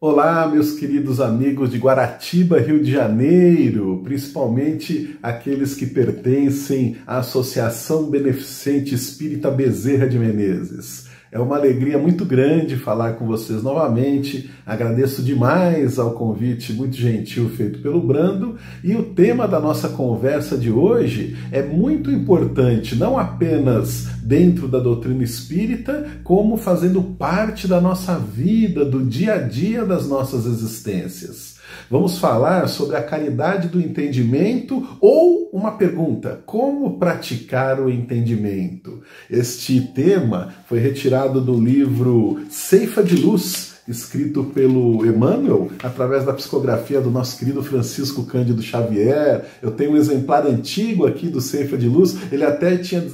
Olá, meus queridos amigos de Guaratiba, Rio de Janeiro, principalmente aqueles que pertencem à Associação Beneficente Espírita Bezerra de Menezes. É uma alegria muito grande falar com vocês novamente. Agradeço demais ao convite muito gentil feito pelo Brando. E o tema da nossa conversa de hoje é muito importante, não apenas dentro da doutrina espírita, como fazendo parte da nossa vida, do dia a dia das nossas existências. Vamos falar sobre a caridade do entendimento ou uma pergunta: como praticar o entendimento? Este tema foi retirado do livro Ceifa de Luz, escrito pelo Emmanuel, através da psicografia do nosso querido Francisco Cândido Xavier. Eu tenho um exemplar antigo aqui do Ceifa de Luz, ele até tinha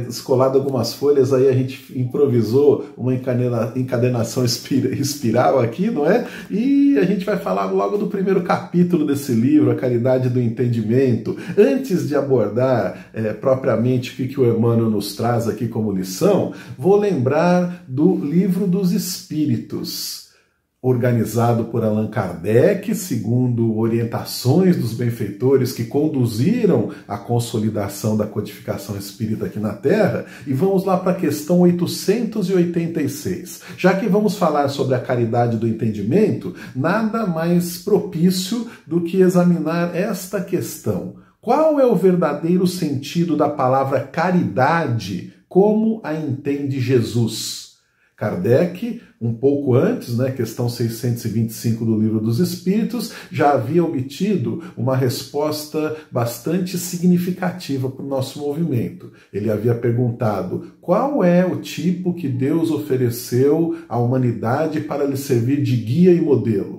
descolado algumas folhas, aí a gente improvisou uma encadenação espiral aqui, não é? E a gente vai falar logo do primeiro capítulo desse livro, A Caridade do Entendimento. Antes de abordar propriamente o que o Emmanuel nos traz aqui como lição, vou lembrar do Livro dos Espíritos, organizado por Allan Kardec, segundo orientações dos benfeitores que conduziram a consolidação da codificação espírita aqui na Terra, e vamos lá para a questão 886. Já que vamos falar sobre a caridade do entendimento, nada mais propício do que examinar esta questão. Qual é o verdadeiro sentido da palavra caridade, como a entende Jesus? Kardec, um pouco antes, questão 625 do Livro dos Espíritos, já havia obtido uma resposta bastante significativa para o nosso movimento. Ele havia perguntado: qual é o tipo que Deus ofereceu à humanidade para lhe servir de guia e modelo?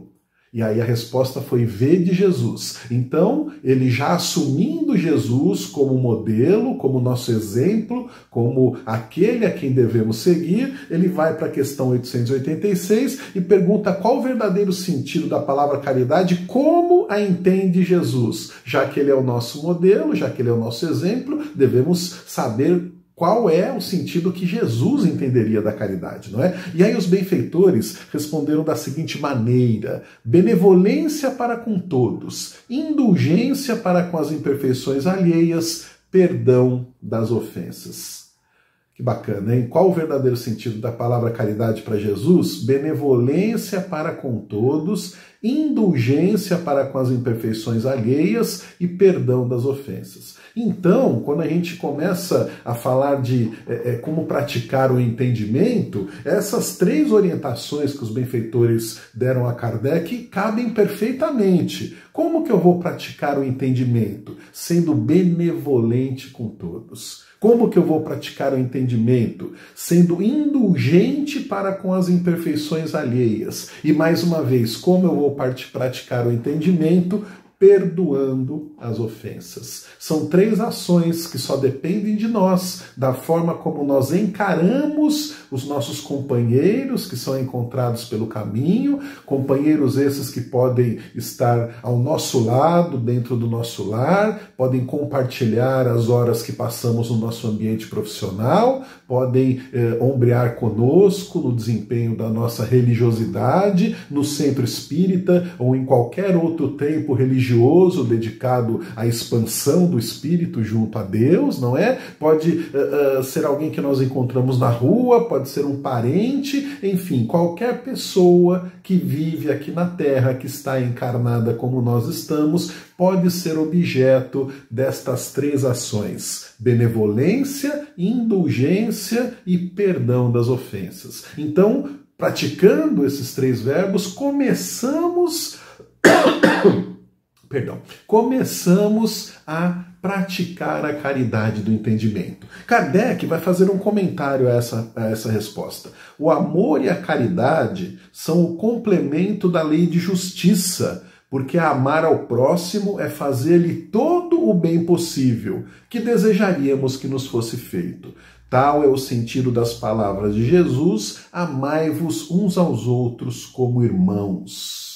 E aí a resposta foi: vede Jesus. Então, ele já assumindo Jesus como modelo, como nosso exemplo, como aquele a quem devemos seguir, ele vai para a questão 886 e pergunta qual o verdadeiro sentido da palavra caridade, como a entende Jesus. Já que ele é o nosso modelo, já que ele é o nosso exemplo, devemos saber qual é o sentido que Jesus entenderia da caridade, não é? E aí os benfeitores responderam da seguinte maneira: benevolência para com todos, indulgência para com as imperfeições alheias, perdão das ofensas. Que bacana, hein? Qual o verdadeiro sentido da palavra caridade para Jesus? Benevolência para com todos, indulgência para com as imperfeições alheias e perdão das ofensas. Então, quando a gente começa a falar de como praticar o entendimento, essas três orientações que os benfeitores deram a Kardec cabem perfeitamente. Como que eu vou praticar o entendimento? Sendo benevolente com todos. Como que eu vou praticar o entendimento? Sendo indulgente para com as imperfeições alheias. E mais uma vez, como eu vou praticar o entendimento? Perdoando as ofensas. São três ações que só dependem de nós, da forma como nós encaramos os nossos companheiros que são encontrados pelo caminho, companheiros esses que podem estar ao nosso lado, dentro do nosso lar, podem compartilhar as horas que passamos no nosso ambiente profissional, podem ombrear conosco no desempenho da nossa religiosidade, no centro espírita ou em qualquer outro tempo religioso dedicado à expansão do espírito junto a Deus, não é? Pode ser alguém que nós encontramos na rua, pode ser um parente, enfim, qualquer pessoa que vive aqui na Terra, que está encarnada como nós estamos, pode ser objeto destas três ações: benevolência, indulgência e perdão das ofensas. Então, praticando esses três verbos, começamos a praticar a caridade do entendimento. Kardec vai fazer um comentário a essa resposta. O amor e a caridade são o complemento da lei de justiça, porque amar ao próximo é fazer-lhe todo o bem possível que desejaríamos que nos fosse feito. Tal é o sentido das palavras de Jesus: amai-vos uns aos outros como irmãos.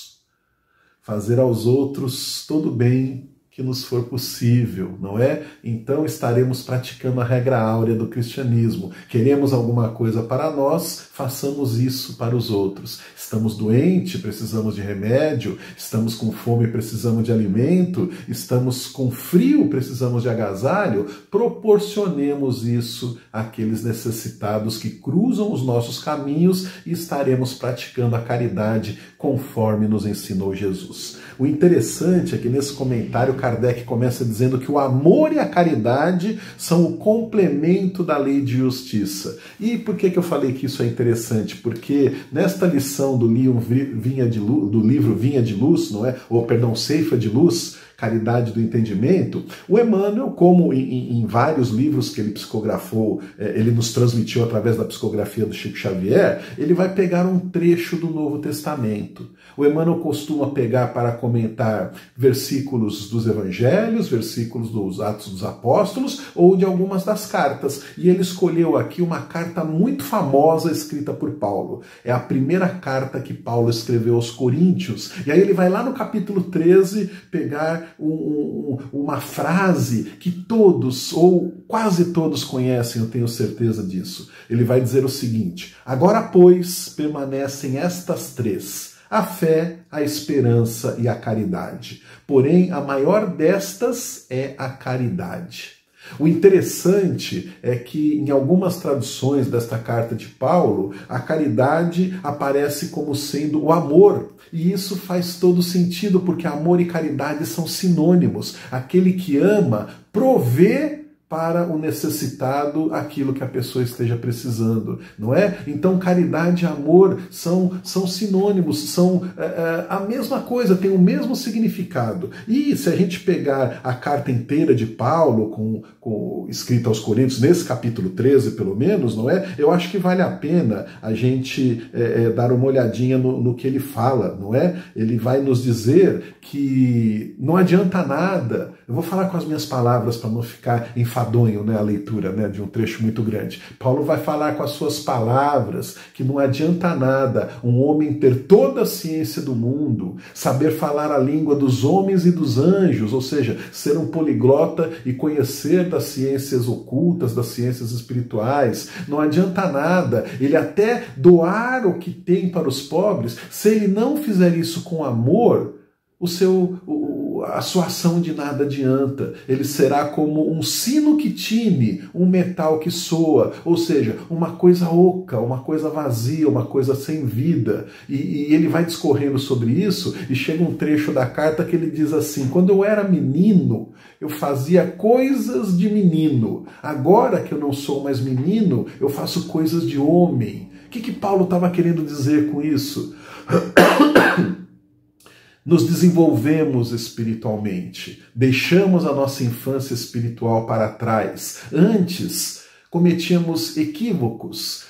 Fazer aos outros todo o bem que nos for possível, não é? Então estaremos praticando a regra áurea do cristianismo. Queremos alguma coisa para nós, façamos isso para os outros. Estamos doentes, precisamos de remédio, estamos com fome, precisamos de alimento, estamos com frio, precisamos de agasalho, proporcionemos isso àqueles necessitados que cruzam os nossos caminhos e estaremos praticando a caridade conforme nos ensinou Jesus. O interessante é que nesse comentário Kardec começa dizendo que o amor e a caridade são o complemento da lei de justiça. E por que eu falei que isso é interessante? Porque nesta lição do livro Vinha de Luz, não é? Ou perdão, Ceifa de Luz, Caridade do Entendimento, o Emmanuel, como em vários livros que ele psicografou, ele nos transmitiu através da psicografia do Chico Xavier, ele vai pegar um trecho do Novo Testamento. O Emmanuel costuma pegar para comentar versículos dos Evangelhos, versículos dos Atos dos Apóstolos ou de algumas das cartas. E ele escolheu aqui uma carta muito famosa escrita por Paulo. É a primeira carta que Paulo escreveu aos Coríntios. E aí ele vai lá no capítulo 13 pegar uma frase que todos, ou quase todos conhecem, eu tenho certeza disso. Ele vai dizer o seguinte: agora, pois, permanecem estas três: a fé, a esperança e a caridade. Porém, a maior destas é a caridade. O interessante é que em algumas traduções desta carta de Paulo, a caridade aparece como sendo o amor. E isso faz todo sentido, porque amor e caridade são sinônimos. Aquele que ama provê para o necessitado aquilo que a pessoa esteja precisando, não é? Então caridade e amor são sinônimos, são a mesma coisa, tem o mesmo significado. E se a gente pegar a carta inteira de Paulo, escrita aos Coríntios, nesse capítulo 13 pelo menos, não é? Eu acho que vale a pena a gente dar uma olhadinha no que ele fala, não é? Ele vai nos dizer que não adianta nada. Eu vou falar com as minhas palavras para não ficar enfadonho, né, a leitura, né, de um trecho muito grande. Paulo vai falar com as suas palavras que não adianta nada um homem ter toda a ciência do mundo, saber falar a língua dos homens e dos anjos, ou seja, ser um poliglota e conhecer das ciências ocultas, das ciências espirituais. Não adianta nada ele até doar o que tem para os pobres. Se ele não fizer isso com amor, a sua ação de nada adianta. Ele será como um sino que tine, um metal que soa, ou seja, uma coisa oca, uma coisa vazia, uma coisa sem vida. E ele vai discorrendo sobre isso e chega um trecho da carta que ele diz assim: quando eu era menino, eu fazia coisas de menino. Agora que eu não sou mais menino, eu faço coisas de homem. O que Paulo estava querendo dizer com isso? Nos desenvolvemos espiritualmente, deixamos a nossa infância espiritual para trás. Antes, cometíamos equívocos,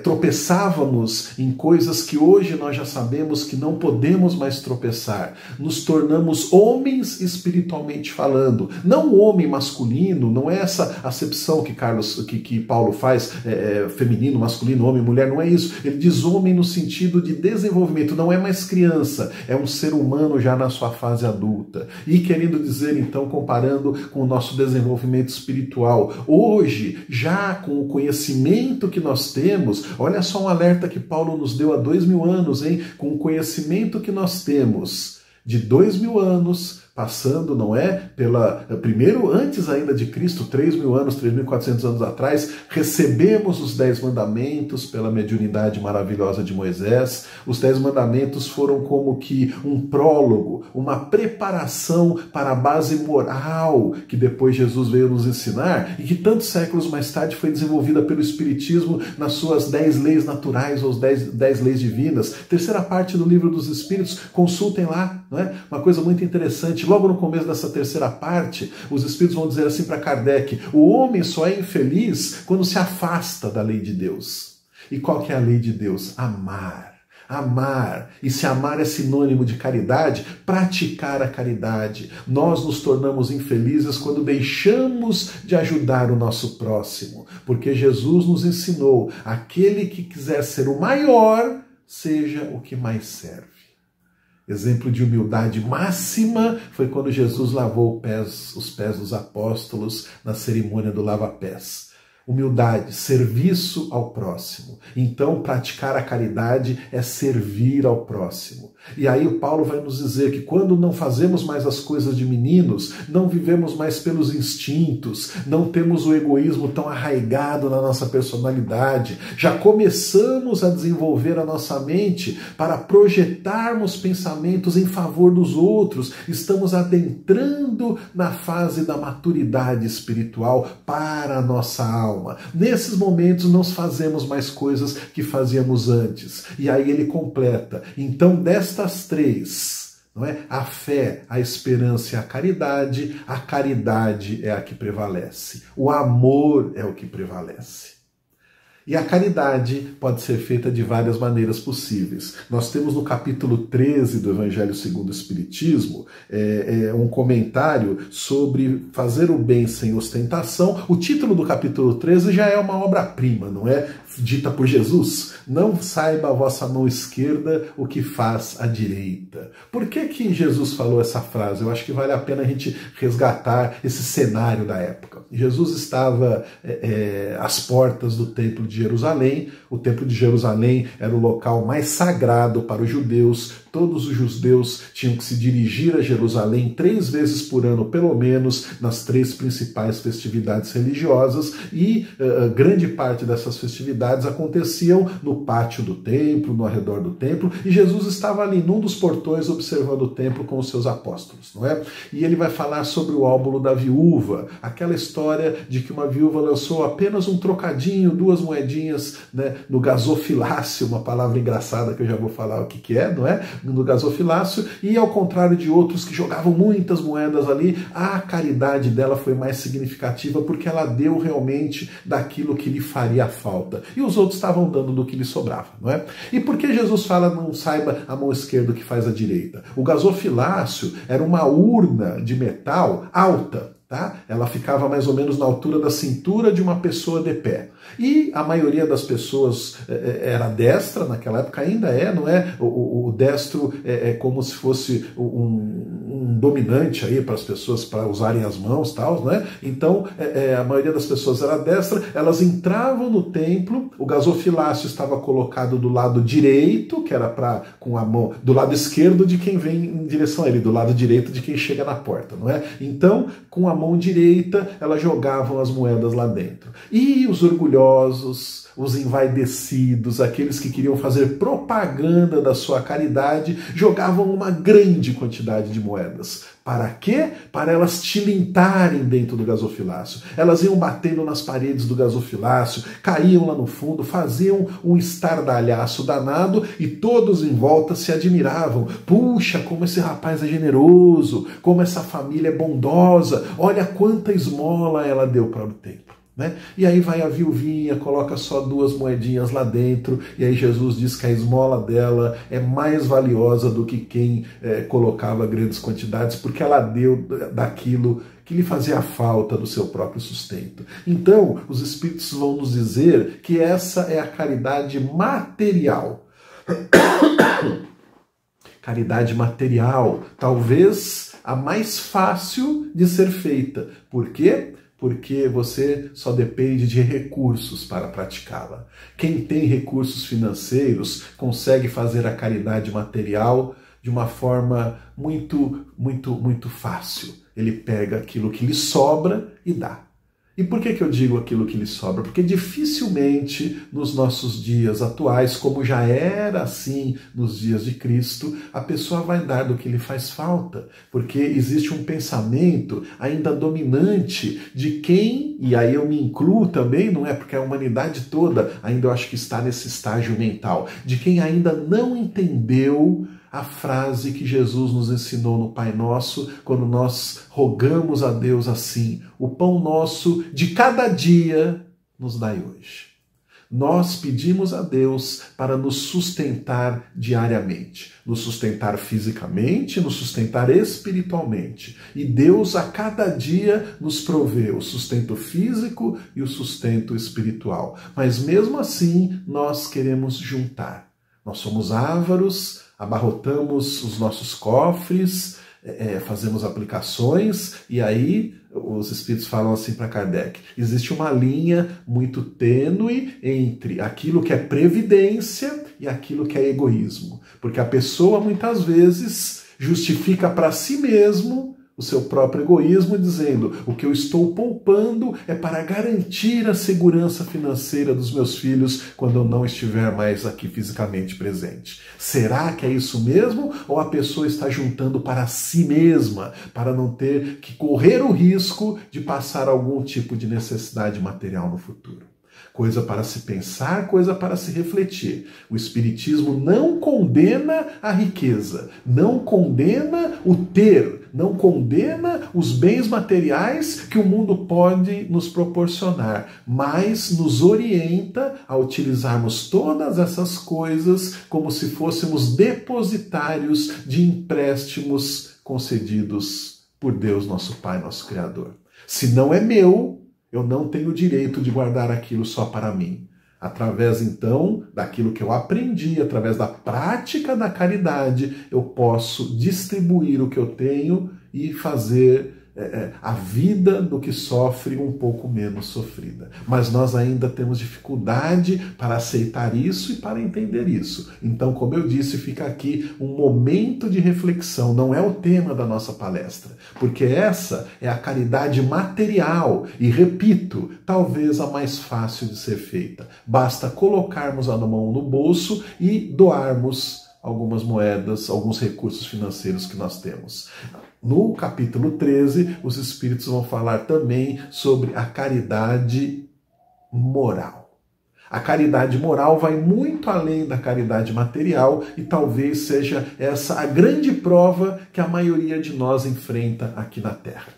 tropeçávamos em coisas que hoje nós já sabemos que não podemos mais tropeçar. Nos tornamos homens espiritualmente falando. Não o homem masculino, não é essa acepção que Paulo faz, feminino, masculino, homem, mulher, não é isso. Ele diz homem no sentido de desenvolvimento, não é mais criança, é um ser humano já na sua fase adulta. E querendo dizer, então, comparando com o nosso desenvolvimento espiritual, hoje, já com o conhecimento que nós temos, olha só um alerta que Paulo nos deu há 2000 anos, hein? Com o conhecimento que nós temos de 2000 anos, passando, não é? Primeiro, antes ainda de Cristo, 3000 anos, 3400 anos atrás, recebemos os 10 mandamentos pela mediunidade maravilhosa de Moisés. Os 10 mandamentos foram como que um prólogo, uma preparação para a base moral que depois Jesus veio nos ensinar e que tantos séculos mais tarde foi desenvolvida pelo Espiritismo nas suas 10 leis naturais ou 10 leis divinas. Terceira parte do Livro dos Espíritos, consultem lá, não é? Uma coisa muito interessante. Logo no começo dessa terceira parte, os espíritos vão dizer assim para Kardec: o homem só é infeliz quando se afasta da lei de Deus. E qual que é a lei de Deus? Amar. Amar. E se amar é sinônimo de caridade, praticar a caridade. Nós nos tornamos infelizes quando deixamos de ajudar o nosso próximo. Porque Jesus nos ensinou: aquele que quiser ser o maior, seja o que mais serve. Exemplo de humildade máxima foi quando Jesus lavou os pés dos apóstolos na cerimônia do lava-pés. Humildade, serviço ao próximo. Então, praticar a caridade é servir ao próximo. E aí o Paulo vai nos dizer que quando não fazemos mais as coisas de meninos, não vivemos mais pelos instintos, não temos o egoísmo tão arraigado na nossa personalidade, já começamos a desenvolver a nossa mente para projetarmos pensamentos em favor dos outros, estamos adentrando na fase da maturidade espiritual para a nossa alma. Nesses momentos não fazemos mais coisas que fazíamos antes. E aí ele completa: então destas três, não é? A fé, a esperança e a caridade é a que prevalece. O amor é o que prevalece. E a caridade pode ser feita de várias maneiras possíveis. Nós temos no capítulo 13 do Evangelho segundo o Espiritismo um comentário sobre fazer o bem sem ostentação. O título do capítulo 13 já é uma obra-prima, não é? Dita por Jesus: não saiba a vossa mão esquerda o que faz a direita. Por que Jesus falou essa frase? Eu acho que vale a pena a gente resgatar esse cenário da época. Jesus estava às portas do Templo de Jerusalém. O Templo de Jerusalém era o local mais sagrado para os judeus. Todos os judeus tinham que se dirigir a Jerusalém 3 vezes por ano, pelo menos, nas 3 principais festividades religiosas, e grande parte dessas festividades aconteciam no pátio do templo, no arredor do templo, e Jesus estava ali num dos portões observando o templo com os seus apóstolos, não é? E ele vai falar sobre o óbolo da viúva, aquela história de que uma viúva lançou apenas um trocadinho, 2 moedinhas, né, no gasofilácio, uma palavra engraçada que eu já vou falar o que é, não é? No gasofilácio, e ao contrário de outros que jogavam muitas moedas ali, a caridade dela foi mais significativa porque ela deu realmente daquilo que lhe faria falta. E os outros estavam dando do que lhe sobrava, não é? E por que Jesus fala não saiba a mão esquerda o que faz a direita? O gasofilácio era uma urna de metal alta, tá? Ela ficava mais ou menos na altura da cintura de uma pessoa de pé. E a maioria das pessoas era destra, naquela época ainda não é? O destro é como se fosse um dominante aí para as pessoas para usarem as mãos, tal, né? Então a maioria das pessoas era destra, elas entravam no templo, o gasofilácio estava colocado do lado direito, que era com a mão, do lado esquerdo de quem vem em direção a ele, do lado direito de quem chega na porta, não é? Então, com a mão direita, elas jogavam as moedas lá dentro. E os orgulhosos, os envaidecidos, aqueles que queriam fazer propaganda da sua caridade, jogavam uma grande quantidade de moedas. Para quê? Para elas tilintarem dentro do gasofilácio. Elas iam batendo nas paredes do gasofilácio, caíam lá no fundo, faziam um estardalhaço danado e todos em volta se admiravam. Puxa, como esse rapaz é generoso, como essa família é bondosa, olha quanta esmola ela deu para o templo. Né? E aí vai a viuvinha, coloca só 2 moedinhas lá dentro, e aí Jesus diz que a esmola dela é mais valiosa do que quem colocava grandes quantidades, porque ela deu daquilo que lhe fazia falta do seu próprio sustento. Então, os Espíritos vão nos dizer que essa é a caridade material. Caridade material, talvez a mais fácil de ser feita. Por quê? Porque você só depende de recursos para praticá-la. Quem tem recursos financeiros consegue fazer a caridade material de uma forma muito fácil. Ele pega aquilo que lhe sobra e dá. E por que eu digo aquilo que lhe sobra? Porque dificilmente nos nossos dias atuais, como já era assim nos dias de Cristo, a pessoa vai dar do que lhe faz falta. Porque existe um pensamento ainda dominante de quem, e aí eu me incluo também, não é? Porque a humanidade toda ainda eu acho que está nesse estágio mental, de quem ainda não entendeu a frase que Jesus nos ensinou no Pai Nosso, quando nós rogamos a Deus assim: o pão nosso de cada dia nos dai hoje. Nós pedimos a Deus para nos sustentar diariamente, nos sustentar fisicamente, nos sustentar espiritualmente. E Deus a cada dia nos provê o sustento físico e o sustento espiritual. Mas mesmo assim, nós queremos juntar. Nós somos ávaros, abarrotamos os nossos cofres, fazemos aplicações, e aí os Espíritos falam assim para Kardec: existe uma linha muito tênue entre aquilo que é previdência e aquilo que é egoísmo. Porque a pessoa muitas vezes justifica para si mesmo o seu próprio egoísmo, dizendo: o que eu estou poupando é para garantir a segurança financeira dos meus filhos quando eu não estiver mais aqui fisicamente presente. Será que é isso mesmo? Ou a pessoa está juntando para si mesma, para não ter que correr o risco de passar algum tipo de necessidade material no futuro? Coisa para se pensar, coisa para se refletir. O Espiritismo não condena a riqueza, não condena o ter, não condena os bens materiais que o mundo pode nos proporcionar, mas nos orienta a utilizarmos todas essas coisas como se fôssemos depositários de empréstimos concedidos por Deus, nosso Pai, nosso Criador. Se não é meu, eu não tenho o direito de guardar aquilo só para mim. Através, então, daquilo que eu aprendi, através da prática da caridade, eu posso distribuir o que eu tenho e fazer a vida do que sofre um pouco menos sofrida. Mas nós ainda temos dificuldade para aceitar isso e para entender isso. Então, como eu disse, fica aqui um momento de reflexão. Não é o tema da nossa palestra, porque essa é a caridade material e, repito, talvez a mais fácil de ser feita. Basta colocarmos a mão no bolso e doarmos algumas moedas, alguns recursos financeiros que nós temos. No capítulo 13, os Espíritos vão falar também sobre a caridade moral. A caridade moral vai muito além da caridade material e talvez seja essa a grande prova que a maioria de nós enfrenta aqui na Terra.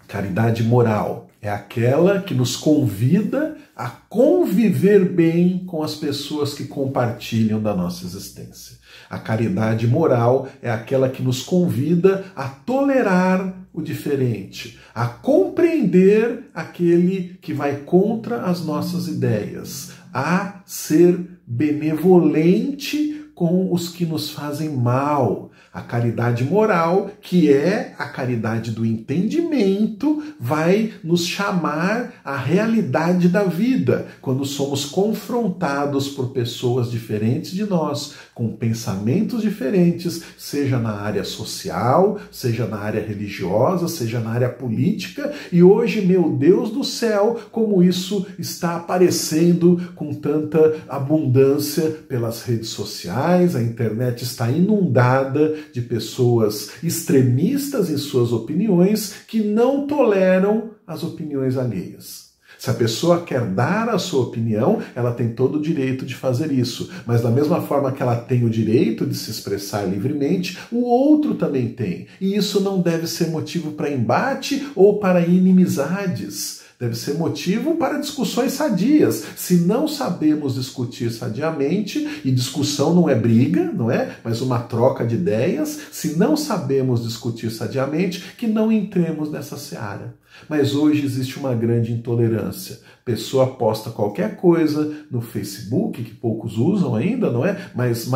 Caridade moral. É aquela que nos convida a conviver bem com as pessoas que compartilham da nossa existência. A caridade moral é aquela que nos convida a tolerar o diferente, a compreender aquele que vai contra as nossas ideias, a ser benevolente com os que nos fazem mal. A caridade moral, que é a caridade do entendimento, vai nos chamar à realidade da vida, quando somos confrontados por pessoas diferentes de nós, com pensamentos diferentes, seja na área social, seja na área religiosa, seja na área política. E hoje, meu Deus do céu, como isso está aparecendo com tanta abundância pelas redes sociais, a internet está inundada de pessoas extremistas em suas opiniões que não toleram as opiniões alheias. Se a pessoa quer dar a sua opinião, ela tem todo o direito de fazer isso. Mas da mesma forma que ela tem o direito de se expressar livremente, o outro também tem. E isso não deve ser motivo para embate ou para inimizades. Deve ser motivo para discussões sadias. Se não sabemos discutir sadiamente, e discussão não é briga, não é? Mas uma troca de ideias, se não sabemos discutir sadiamente, que não entremos nessa seara. Mas hoje existe uma grande intolerância. A pessoa posta qualquer coisa no Facebook, que poucos usam ainda, não é? Mas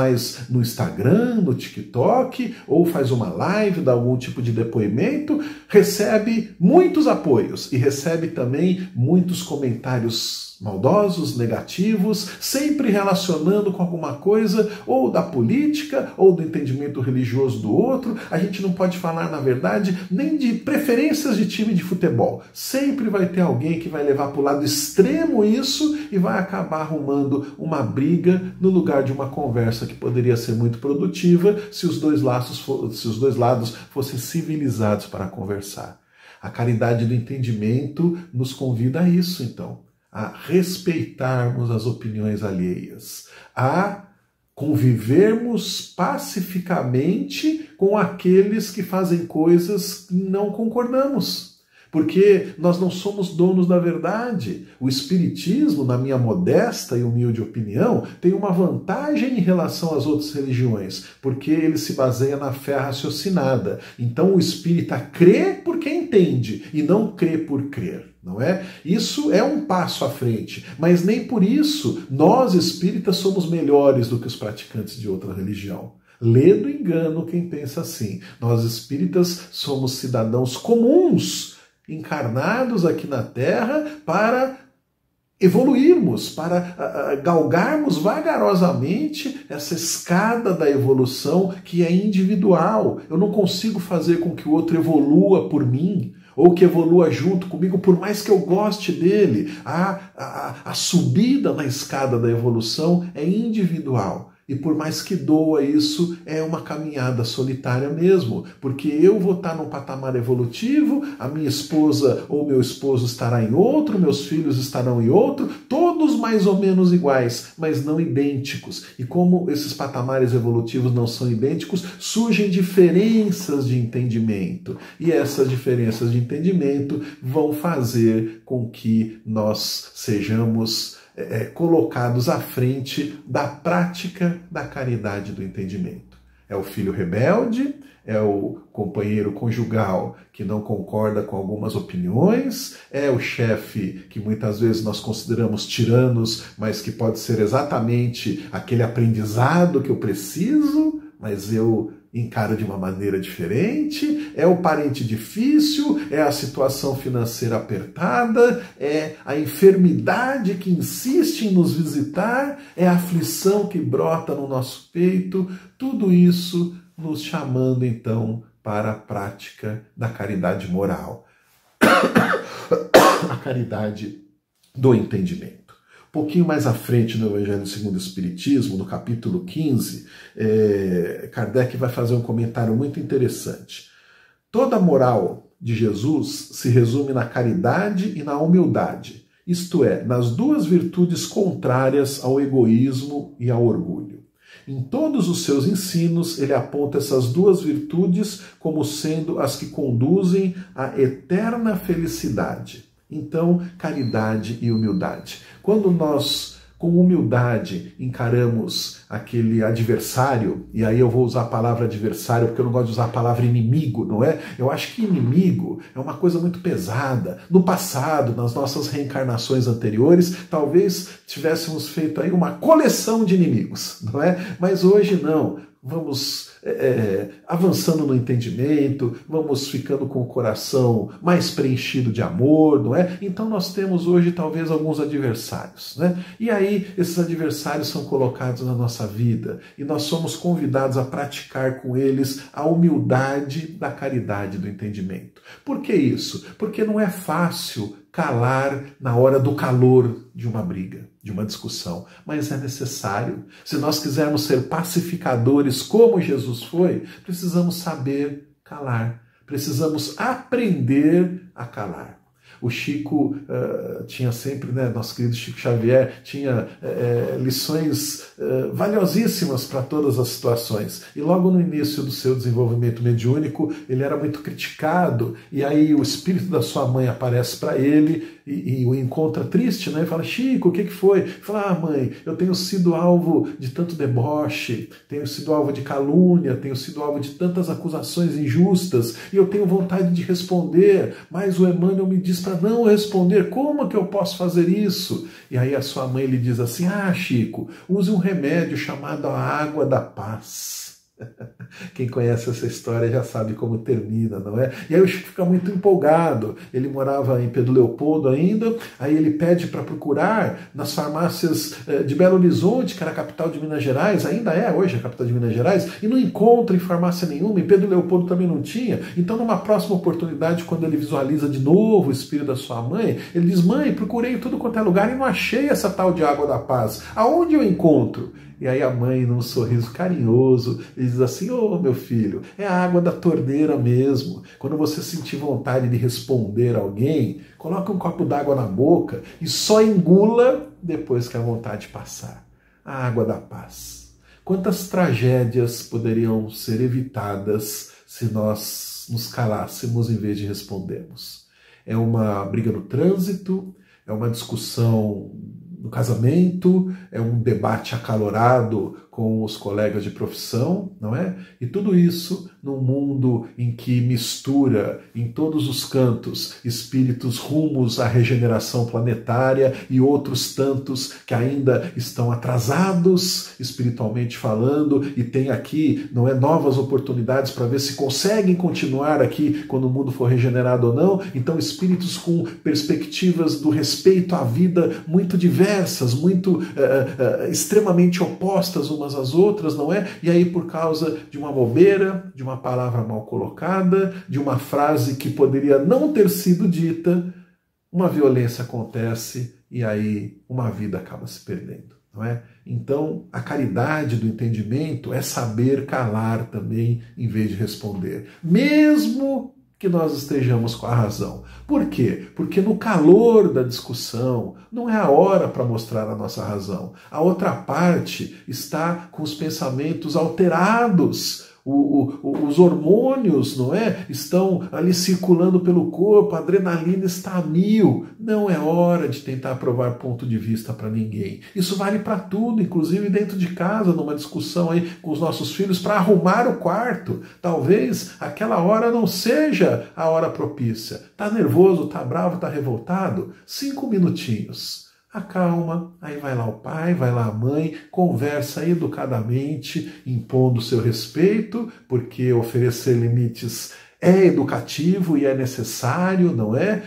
no Instagram, no TikTok, ou faz uma live, dá algum tipo de depoimento, recebe muitos apoios e recebe também muitos comentários maldosos, negativos, sempre relacionando com alguma coisa, ou da política, ou do entendimento religioso do outro. A gente não pode falar, na verdade, nem de preferências de time de futebol. Sempre vai ter alguém que vai levar para o lado extremo isso e vai acabar arrumando uma briga no lugar de uma conversa que poderia ser muito produtiva se os dois lados fossem civilizados para conversar. A caridade do entendimento nos convida a isso, então. A respeitarmos as opiniões alheias, a convivermos pacificamente com aqueles que fazem coisas que não concordamos. Porque nós não somos donos da verdade. O Espiritismo, na minha modesta e humilde opinião, tem uma vantagem em relação às outras religiões, porque ele se baseia na fé raciocinada. Então o espírita crê porque entende e não crê por crer. Não é? Isso é um passo à frente, mas nem por isso nós espíritas somos melhores do que os praticantes de outra religião. Lê do engano quem pensa assim. Nós espíritas somos cidadãos comuns, encarnados aqui na Terra para evoluirmos, para galgarmos vagarosamente essa escada da evolução que é individual. Eu não consigo fazer com que o outro evolua por mim, ou que evolua junto comigo, por mais que eu goste dele. A subida na escada da evolução é individual. E por mais que doa isso, é uma caminhada solitária mesmo, porque eu vou estar num patamar evolutivo, a minha esposa ou meu esposo estará em outro, meus filhos estarão em outro, todos mais ou menos iguais, mas não idênticos. E como esses patamares evolutivos não são idênticos, surgem diferenças de entendimento. E essas diferenças de entendimento vão fazer com que nós sejamos colocados à frente da prática da caridade do entendimento. É o filho rebelde, é o companheiro conjugal que não concorda com algumas opiniões, é o chefe que muitas vezes nós consideramos tiranos, mas que pode ser exatamente aquele aprendizado que eu preciso, mas eu encaro de uma maneira diferente, é o parente difícil, é a situação financeira apertada, é a enfermidade que insiste em nos visitar, é a aflição que brota no nosso peito, tudo isso nos chamando então para a prática da caridade moral, a caridade do entendimento. Um pouquinho mais à frente no Evangelho segundo o Espiritismo, no capítulo 15, Kardec vai fazer um comentário muito interessante. Toda a moral de Jesus se resume na caridade e na humildade, isto é, nas duas virtudes contrárias ao egoísmo e ao orgulho. Em todos os seus ensinos, ele aponta essas duas virtudes como sendo as que conduzem à eterna felicidade. Então, caridade e humildade. Quando nós, com humildade, encaramos aquele adversário, e aí eu vou usar a palavra adversário porque eu não gosto de usar a palavra inimigo, não é? Eu acho que inimigo é uma coisa muito pesada. No passado, nas nossas reencarnações anteriores, talvez tivéssemos feito aí uma coleção de inimigos, não é? Mas hoje não. Vamos avançando no entendimento, vamos ficando com o coração mais preenchido de amor, não é? Então nós temos hoje talvez alguns adversários, né? E aí esses adversários são colocados na nossa vida e nós somos convidados a praticar com eles a humildade da caridade do entendimento. Por que isso? Porque não é fácil calar na hora do calor de uma briga, de uma discussão, mas é necessário. Se nós quisermos ser pacificadores como Jesus foi, precisamos saber calar, precisamos aprender a calar. O Chico tinha sempre, né, nosso querido Chico Xavier, tinha lições valiosíssimas para todas as situações. E logo no início do seu desenvolvimento mediúnico, ele era muito criticado, e aí o espírito da sua mãe aparece para ele e o encontra triste, né? E fala: Chico, o que foi? Ele fala: ah, mãe, eu tenho sido alvo de tanto deboche, tenho sido alvo de calúnia, tenho sido alvo de tantas acusações injustas, e eu tenho vontade de responder, mas o Emmanuel me diz para não responder. Como que eu posso fazer isso? E aí a sua mãe lhe diz assim: ah, Chico, use um remédio chamado a água da paz. Quem conhece essa história já sabe como termina, não é? E aí o Chico fica muito empolgado. Ele morava em Pedro Leopoldo ainda, aí ele pede para procurar nas farmácias de Belo Horizonte, que era a capital de Minas Gerais, ainda é hoje a capital de Minas Gerais, e não encontra em farmácia nenhuma, em Pedro Leopoldo também não tinha. Então, numa próxima oportunidade, quando ele visualiza de novo o espírito da sua mãe, ele diz: mãe, procurei em tudo quanto é lugar e não achei essa tal de água da paz. Aonde eu encontro? E aí a mãe, num sorriso carinhoso, diz assim: ô meu filho, é a água da torneira mesmo. Quando você sentir vontade de responder a alguém, coloque um copo d'água na boca e só engula depois que a vontade passar. A água da paz. Quantas tragédias poderiam ser evitadas se nós nos calássemos em vez de respondermos? É uma briga no trânsito, é uma discussão no casamento, é um debate acalorado com os colegas de profissão, não é? E tudo isso num mundo em que mistura em todos os cantos espíritos rumos à regeneração planetária e outros tantos que ainda estão atrasados espiritualmente falando e tem aqui, não é, novas oportunidades para ver se conseguem continuar aqui quando o mundo for regenerado ou não. Então espíritos com perspectivas do respeito à vida muito diversas, muito extremamente opostas umas às outras, não é? E aí, por causa de uma bobeira, de uma palavra mal colocada, de uma frase que poderia não ter sido dita, uma violência acontece e aí uma vida acaba se perdendo, não é? Então, a caridade do entendimento é saber calar também em vez de responder, mesmo que nós estejamos com a razão. Por quê? Porque no calor da discussão não é a hora para mostrar a nossa razão. A outra parte está com os pensamentos alterados. Os hormônios, não é, estão ali circulando pelo corpo, a adrenalina está a mil. Não é hora de tentar provar ponto de vista para ninguém. Isso vale para tudo, inclusive dentro de casa, numa discussão aí com os nossos filhos para arrumar o quarto. Talvez aquela hora não seja a hora propícia. Está nervoso, está bravo, está revoltado? 5 minutinhos. Acalma, aí vai lá o pai, vai lá a mãe, conversa educadamente, impondo seu respeito, porque oferecer limites é educativo e é necessário, não é?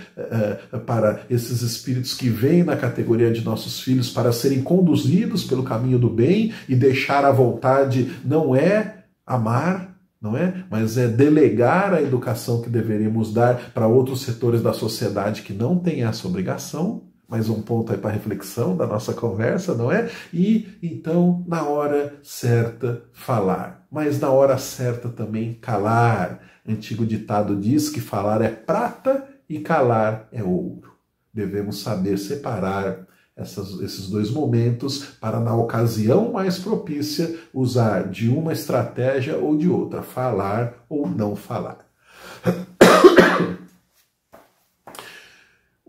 Para esses espíritos que vêm na categoria de nossos filhos para serem conduzidos pelo caminho do bem, e deixar à vontade não é amar, não é? Mas é delegar a educação que deveríamos dar para outros setores da sociedade que não têm essa obrigação. Mais um ponto aí para reflexão da nossa conversa, não é? E então, na hora certa, falar. Mas na hora certa também calar. Antigo ditado diz que falar é prata e calar é ouro. Devemos saber separar esses dois momentos para, na ocasião mais propícia, usar de uma estratégia ou de outra. Falar ou não falar.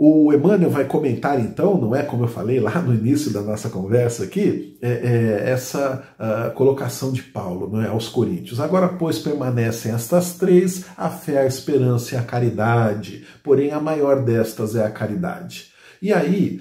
O Emmanuel vai comentar então, não é como eu falei lá no início da nossa conversa aqui, essa colocação de Paulo, não é, aos Coríntios. Agora, pois, permanecem estas três, a fé, a esperança e a caridade, porém a maior destas é a caridade. E aí,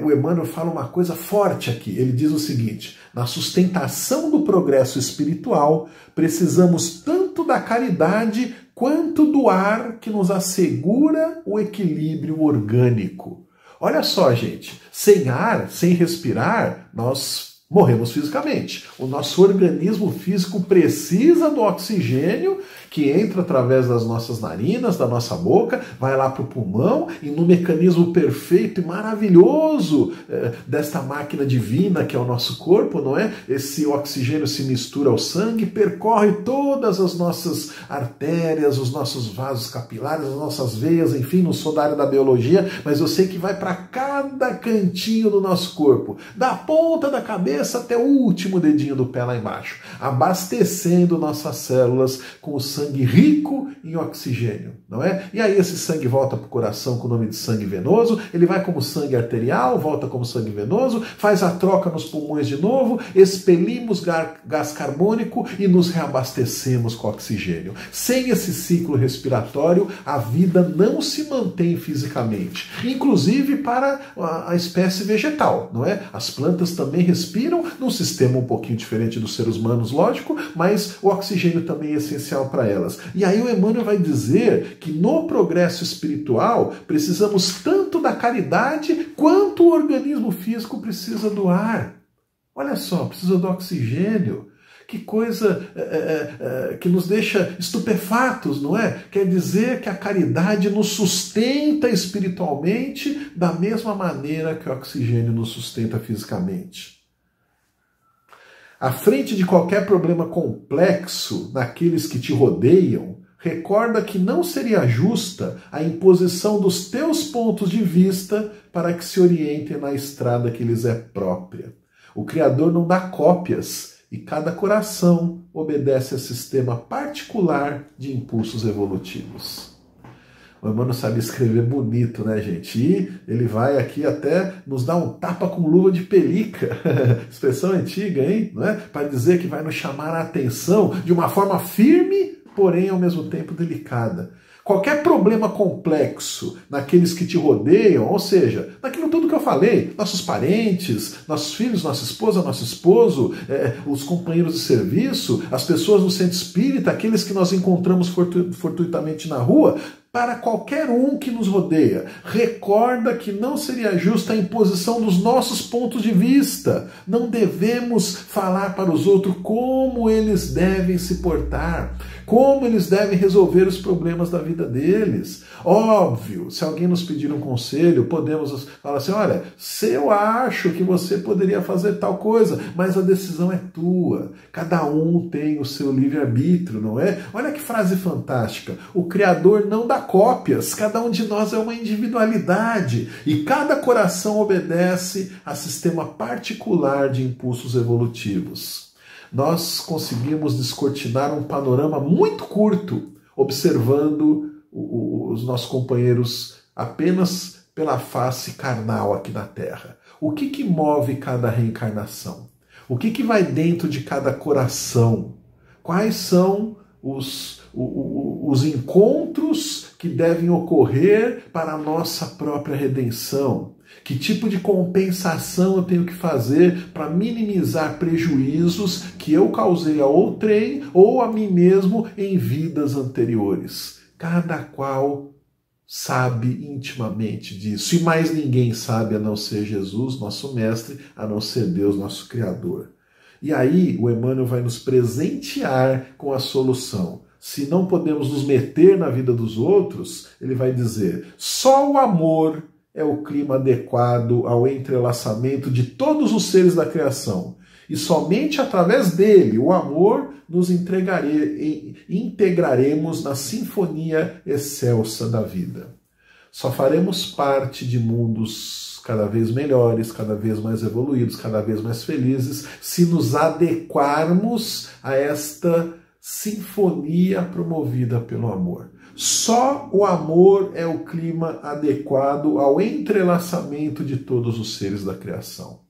o Emmanuel fala uma coisa forte aqui. Ele diz o seguinte: na sustentação do progresso espiritual, precisamos tanto da caridade quanto do ar que nos assegura o equilíbrio orgânico. Olha só, gente, sem ar, sem respirar, nós morremos fisicamente. O nosso organismo físico precisa do oxigênio que entra através das nossas narinas, da nossa boca, vai lá para o pulmão e no mecanismo perfeito e maravilhoso desta máquina divina que é o nosso corpo, não é? Esse oxigênio se mistura ao sangue, percorre todas as nossas artérias, os nossos vasos capilares, as nossas veias, enfim, não sou da área da biologia, mas eu sei que vai para cada cantinho do nosso corpo, da ponta da cabeça até o último dedinho do pé lá embaixo, abastecendo nossas células com o sangue rico em oxigênio, não é? E aí esse sangue volta para o coração com o nome de sangue venoso, ele vai como sangue arterial, volta como sangue venoso, faz a troca nos pulmões de novo, expelimos gás carbônico e nos reabastecemos com oxigênio. Sem esse ciclo respiratório, a vida não se mantém fisicamente, inclusive para a espécie vegetal, não é? As plantas também respiram num sistema um pouquinho diferente dos seres humanos, lógico, mas o oxigênio também é essencial para elas. E aí o Emmanuel vai dizer que no progresso espiritual precisamos tanto da caridade quanto o organismo físico precisa do ar. Olha só, precisa do oxigênio. Que coisa que nos deixa estupefatos, não é? Quer dizer que a caridade nos sustenta espiritualmente da mesma maneira que o oxigênio nos sustenta fisicamente. À frente de qualquer problema complexo naqueles que te rodeiam, recorda que não seria justa a imposição dos teus pontos de vista para que se orientem na estrada que lhes é própria. O Criador não dá cópias e cada coração obedece a sistema particular de impulsos evolutivos. O Emmanuel sabe escrever bonito, né, gente? E ele vai aqui até nos dar um tapa com luva de pelica, expressão antiga, hein? Não é? Para dizer que vai nos chamar a atenção de uma forma firme, porém ao mesmo tempo delicada. Qualquer problema complexo naqueles que te rodeiam, ou seja, naquilo tudo que eu falei, nossos parentes, nossos filhos, nossa esposa, nosso esposo, os companheiros de serviço, as pessoas no centro espírita, aqueles que nós encontramos fortuitamente na rua, para qualquer um que nos rodeia, recorda que não seria justa a imposição dos nossos pontos de vista. Não devemos falar para os outros como eles devem se portar, como eles devem resolver os problemas da vida deles. Óbvio, se alguém nos pedir um conselho, podemos falar assim, olha, se eu acho que você poderia fazer tal coisa, mas a decisão é tua. Cada um tem o seu livre-arbítrio, não é? Olha que frase fantástica. O Criador não dá cópias, cada um de nós é uma individualidade e cada coração obedece a sistema particular de impulsos evolutivos. Nós conseguimos descortinar um panorama muito curto, observando os nossos companheiros apenas pela face carnal aqui na Terra. O que move cada reencarnação? O que vai dentro de cada coração? Quais são os encontros que devem ocorrer para a nossa própria redenção? Que tipo de compensação eu tenho que fazer para minimizar prejuízos que eu causei a outrem ou a mim mesmo em vidas anteriores? Cada qual sabe intimamente disso. E mais ninguém sabe a não ser Jesus, nosso mestre, a não ser Deus, nosso Criador. E aí o Emmanuel vai nos presentear com a solução. Se não podemos nos meter na vida dos outros, ele vai dizer, só o amor é o clima adequado ao entrelaçamento de todos os seres da criação. E somente através dele, o amor, nos integraremos na sinfonia excelsa da vida. Só faremos parte de mundos cada vez melhores, cada vez mais evoluídos, cada vez mais felizes, se nos adequarmos a esta sinfonia promovida pelo amor. Só o amor é o clima adequado ao entrelaçamento de todos os seres da criação.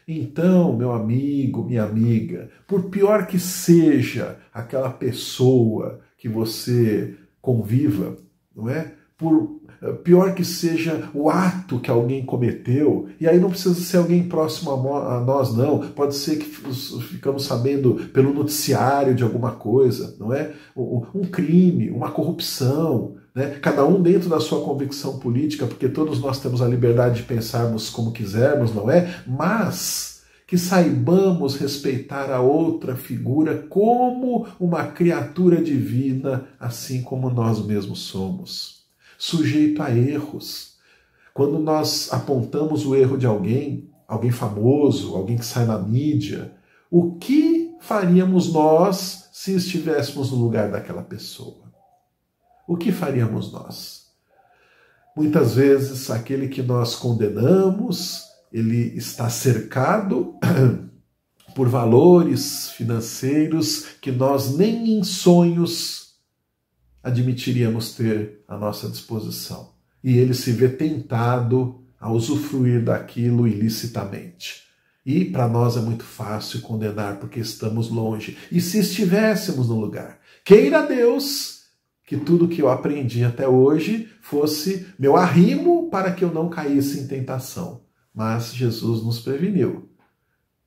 Então, meu amigo, minha amiga, por pior que seja aquela pessoa que você conviva, não é? Por pior que seja o ato que alguém cometeu, e aí não precisa ser alguém próximo a nós, não. Pode ser que ficamos sabendo pelo noticiário de alguma coisa, não é? Um crime, uma corrupção, né? Cada um dentro da sua convicção política, porque todos nós temos a liberdade de pensarmos como quisermos, não é? Mas que saibamos respeitar a outra figura como uma criatura divina, assim como nós mesmos somos, sujeito a erros. Quando nós apontamos o erro de alguém famoso, alguém que sai na mídia, o que faríamos nós se estivéssemos no lugar daquela pessoa? O que faríamos nós? Muitas vezes, aquele que nós condenamos, ele está cercado por valores financeiros que nós nem em sonhos admitiríamos ter à nossa disposição. E ele se vê tentado a usufruir daquilo ilicitamente. E para nós é muito fácil condenar porque estamos longe. E se estivéssemos no lugar? Queira Deus que tudo que eu aprendi até hoje fosse meu arrimo para que eu não caísse em tentação. Mas Jesus nos preveniu.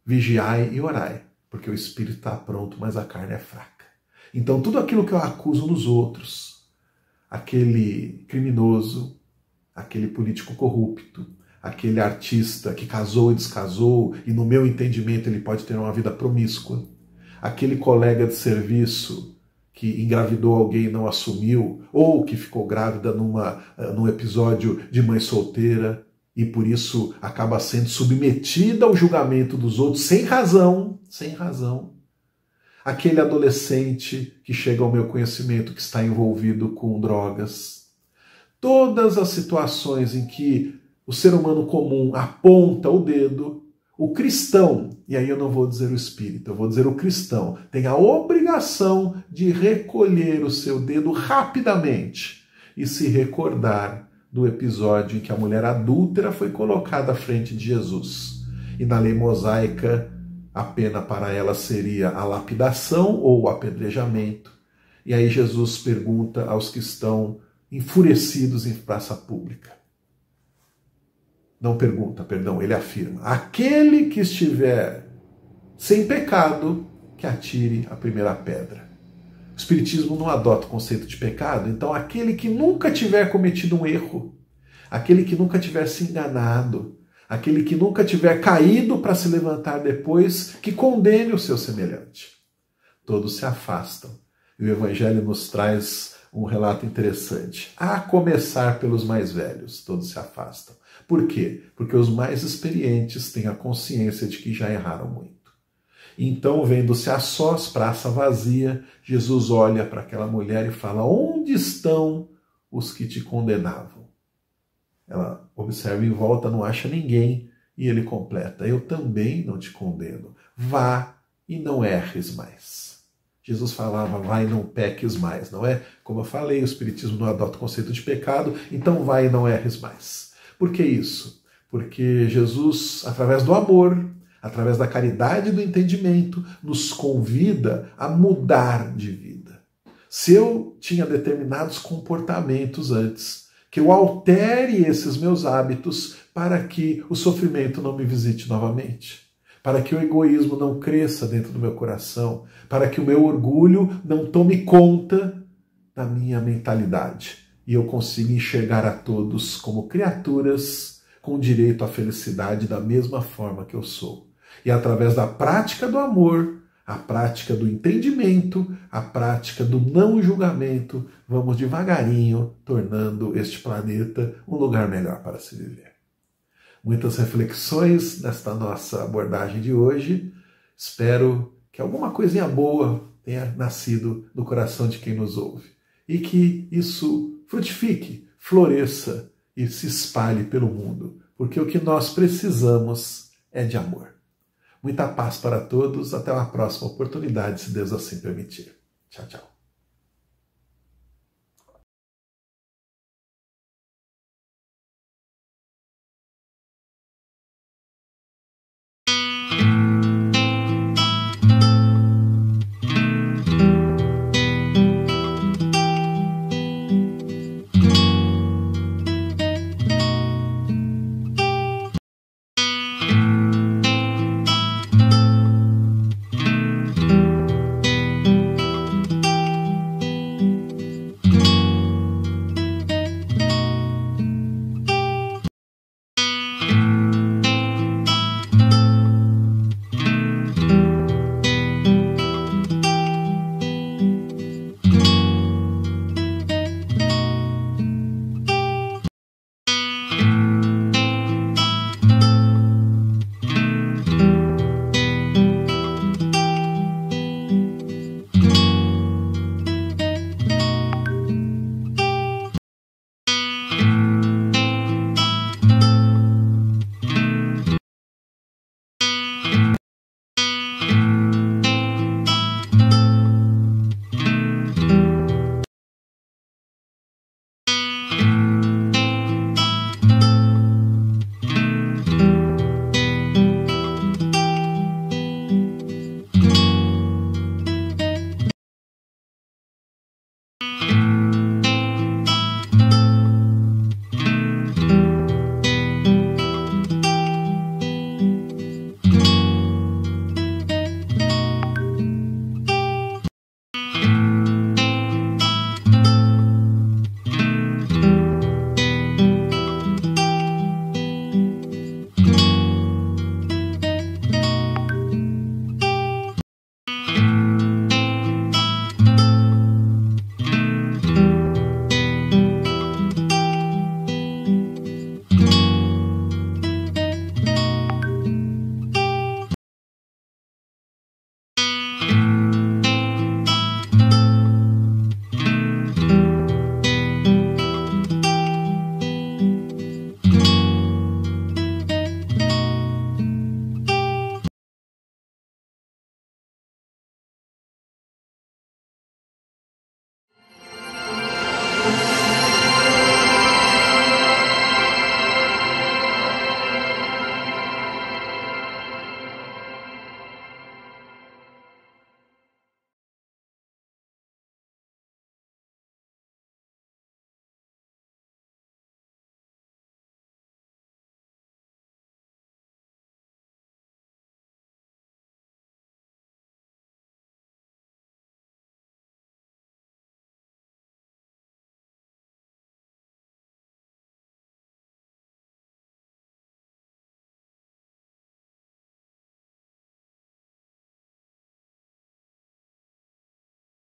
Vigiai e orai, porque o espírito está pronto, mas a carne é fraca. Então tudo aquilo que eu acuso nos outros, aquele criminoso, aquele político corrupto, aquele artista que casou e descasou, e no meu entendimento ele pode ter uma vida promíscua, aquele colega de serviço que engravidou alguém e não assumiu, ou que ficou grávida num episódio de mãe solteira, e por isso acaba sendo submetida ao julgamento dos outros sem razão, aquele adolescente que chega ao meu conhecimento que está envolvido com drogas. Todas as situações em que o ser humano comum aponta o dedo, o cristão, e aí eu não vou dizer o espírito, eu vou dizer o cristão, tem a obrigação de recolher o seu dedo rapidamente e se recordar do episódio em que a mulher adúltera foi colocada à frente de Jesus. E na lei mosaica, a pena para ela seria a lapidação ou o apedrejamento. E aí Jesus pergunta aos que estão enfurecidos em praça pública. Não pergunta, perdão, ele afirma: aquele que estiver sem pecado, que atire a primeira pedra. O Espiritismo não adota o conceito de pecado, então aquele que nunca tiver cometido um erro, aquele que nunca tiver se enganado, aquele que nunca tiver caído para se levantar depois, que condene o seu semelhante. Todos se afastam. E o Evangelho nos traz um relato interessante. A começar pelos mais velhos, todos se afastam. Por quê? Porque os mais experientes têm a consciência de que já erraram muito. Então, vendo-se a sós, praça vazia, Jesus olha para aquela mulher e fala: onde estão os que te condenavam? Ela observa em volta, não acha ninguém, e ele completa: eu também não te condeno. Vá e não erres mais. Jesus falava: vai e não peques mais, não é? Como eu falei, o Espiritismo não adota o conceito de pecado, então vai e não erres mais. Por que isso? Porque Jesus, através do amor, através da caridade e do entendimento, nos convida a mudar de vida. Se eu tinha determinados comportamentos antes, que eu altere esses meus hábitos para que o sofrimento não me visite novamente, para que o egoísmo não cresça dentro do meu coração, para que o meu orgulho não tome conta da minha mentalidade e eu consiga enxergar a todos como criaturas com direito à felicidade da mesma forma que eu sou. E através da prática do amor, a prática do entendimento, a prática do não julgamento, vamos devagarinho tornando este planeta um lugar melhor para se viver. Muitas reflexões nesta nossa abordagem de hoje. Espero que alguma coisinha boa tenha nascido no coração de quem nos ouve e que isso frutifique, floresça e se espalhe pelo mundo, porque o que nós precisamos é de amor. Muita paz para todos, até uma próxima oportunidade, se Deus assim permitir. Tchau, tchau.